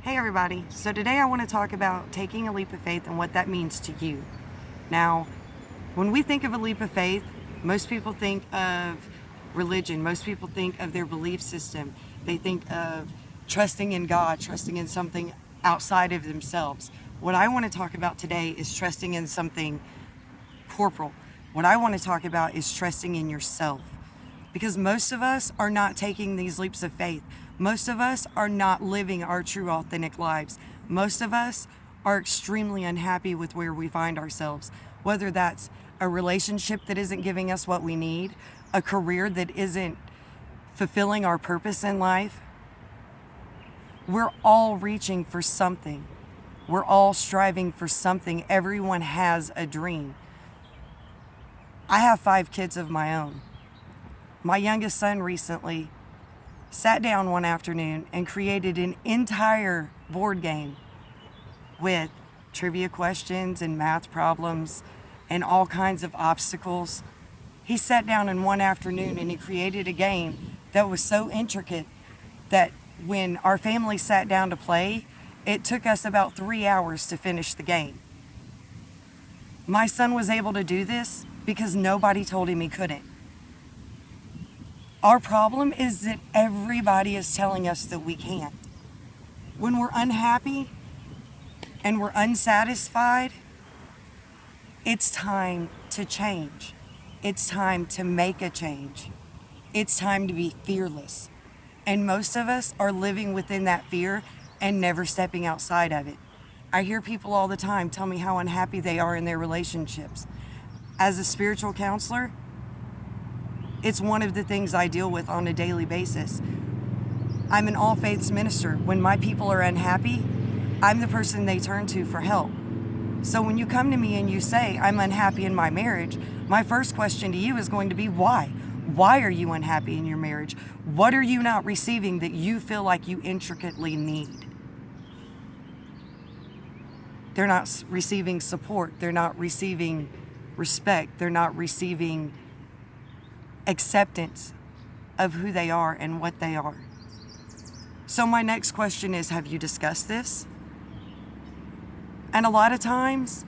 Hey everybody, so today I want to talk about taking a leap of faith and what that means to you. Now, when we think of a leap of faith, most people think of religion, most people think of their belief system, they think of trusting in God, trusting in something outside of themselves. What I want to talk about today is trusting in something corporal. What I want to talk about is trusting in yourself. Because most of us are not taking these leaps of faith. Most of us are not living our true, authentic lives. Most of us are extremely unhappy with where we find ourselves, whether that's a relationship that isn't giving us what we need, a career that isn't fulfilling our purpose in life. We're all reaching for something. We're all striving for something. Everyone has a dream. I have 5 kids of my own. My youngest son recently sat down one afternoon and created an entire board game with trivia questions and math problems and all kinds of obstacles. He sat down in one afternoon and he created a game that was so intricate that when our family sat down to play, it took us about 3 hours to finish the game. My son was able to do this because nobody told him he couldn't. Our problem is that everybody is telling us that we can't. When we're unhappy and we're unsatisfied, it's time to change. It's time to make a change. It's time to be fearless. And most of us are living within that fear and never stepping outside of it. I hear people all the time tell me how unhappy they are in their relationships. As a spiritual counselor, it's one of the things I deal with on a daily basis. I'm an all faiths minister. When my people are unhappy, I'm the person they turn to for help. So when you come to me and you say, I'm unhappy in my marriage, my first question to you is going to be, why? Why are you unhappy in your marriage? What are you not receiving that you feel like you intricately need? They're not receiving support. They're not receiving respect. They're not receiving acceptance of who they are and what they are. So my next question is, have you discussed this? And a lot of times,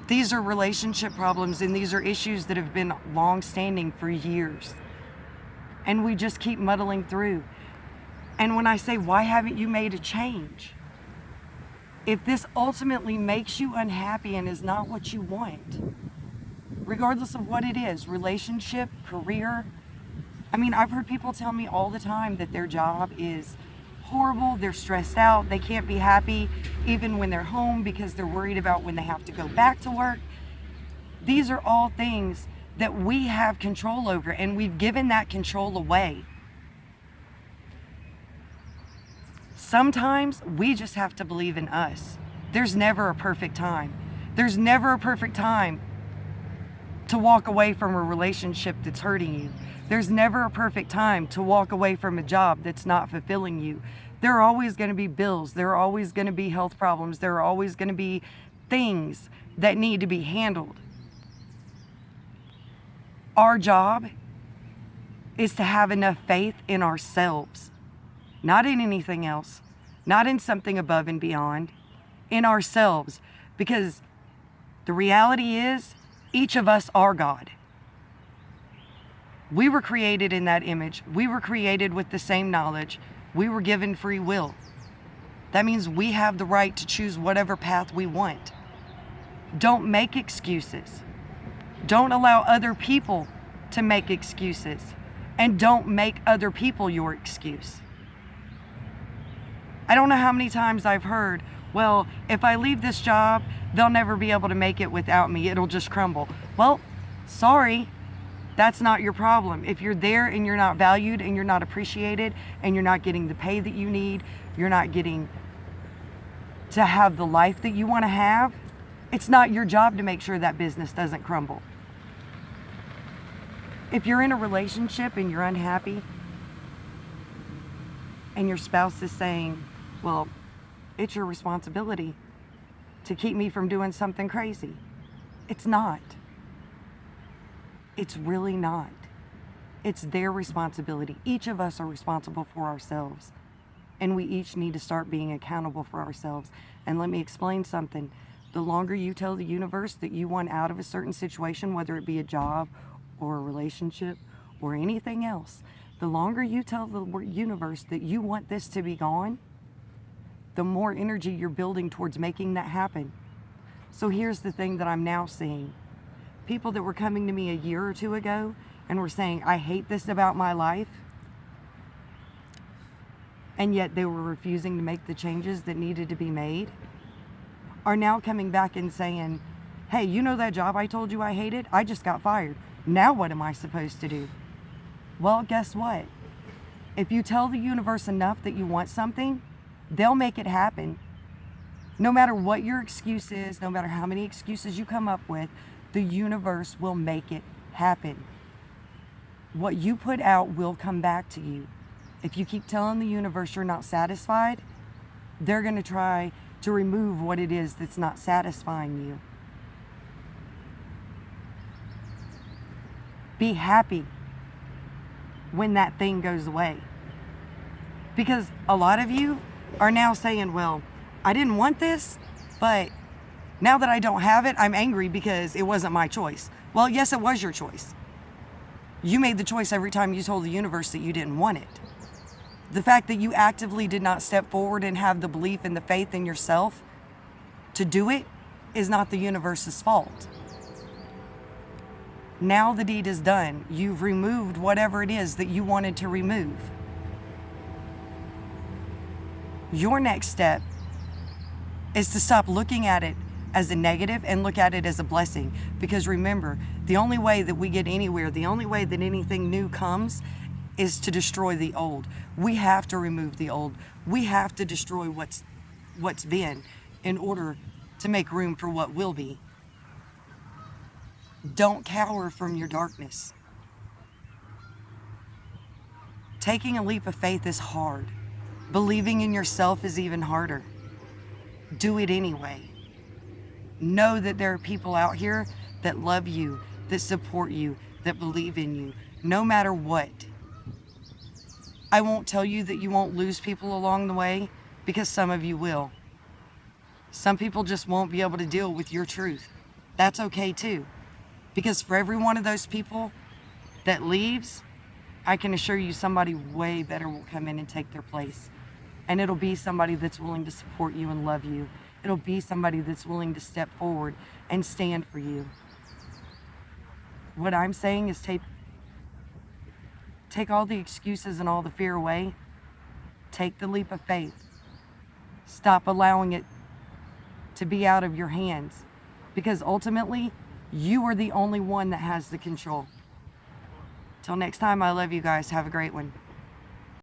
these are relationship problems and these are issues that have been long-standing for years. And we just keep muddling through. And when I say, why haven't you made a change? If this ultimately makes you unhappy and is not what you want, regardless of what it is, relationship, career. I mean, I've heard people tell me all the time that their job is horrible, they're stressed out, they can't be happy even when they're home because they're worried about when they have to go back to work. These are all things that we have control over, and we've given that control away. Sometimes we just have to believe in us. There's never a perfect time. There's never a perfect time to walk away from a relationship that's hurting you. There's never a perfect time to walk away from a job that's not fulfilling you. There are always going to be bills. There are always going to be health problems. There are always going to be things that need to be handled. Our job is to have enough faith in ourselves, not in anything else, not in something above and beyond, in ourselves. Because the reality is, each of us are God. We were created in that image. We were created with the same knowledge. We were given free will. That means we have the right to choose whatever path we want. Don't make excuses. Don't allow other people to make excuses. And don't make other people your excuse. I don't know how many times I've heard, well, if I leave this job, they'll never be able to make it without me. It'll just crumble. Well, sorry, that's not your problem. If you're there and you're not valued and you're not appreciated and you're not getting the pay that you need, you're not getting to have the life that you want to have, it's not your job to make sure that business doesn't crumble. If you're in a relationship and you're unhappy and your spouse is saying, well, it's your responsibility to keep me from doing something crazy. It's not. It's really not. It's their responsibility. Each of us are responsible for ourselves. And we each need to start being accountable for ourselves. And let me explain something. The longer you tell the universe that you want out of a certain situation, whether it be a job or a relationship or anything else, the longer you tell the universe that you want this to be gone, the more energy you're building towards making that happen. So here's the thing that I'm now seeing. People that were coming to me a year or two ago and were saying, I hate this about my life, and yet they were refusing to make the changes that needed to be made, are now coming back and saying, hey, you know that job I told you I hated? I just got fired. Now what am I supposed to do? Well, guess what? If you tell the universe enough that you want something, they'll make it happen. No matter what your excuse is, no matter how many excuses you come up with, the universe will make it happen. What you put out will come back to you. If you keep telling the universe you're not satisfied, they're going to try to remove what it is that's not satisfying you. Be happy when that thing goes away. Because a lot of you are now saying, well, I didn't want this, but now that I don't have it, I'm angry because it wasn't my choice. Well, yes, it was your choice. You made the choice every time you told the universe that you didn't want it. The fact that you actively did not step forward and have the belief and the faith in yourself to do it is not the universe's fault. Now the deed is done. You've removed whatever it is that you wanted to remove. Your next step is to stop looking at it as a negative and look at it as a blessing. Because remember, the only way that we get anywhere, the only way that anything new comes is to destroy the old. We have to remove the old. We have to destroy what's been in order to make room for what will be. Don't cower from your darkness. Taking a leap of faith is hard. Believing in yourself is even harder. Do it anyway. Know that there are people out here that love you, that support you, that believe in you, no matter what. I won't tell you that you won't lose people along the way, because some of you will. Some people just won't be able to deal with your truth. That's okay too. Because for every one of those people that leaves, I can assure you somebody way better will come in and take their place. And it'll be somebody that's willing to support you and love you. It'll be somebody that's willing to step forward and stand for you. What I'm saying is take all the excuses and all the fear away. Take the leap of faith. Stop allowing it to be out of your hands. Because ultimately, you are the only one that has the control. Till next time, I love you guys. Have a great one.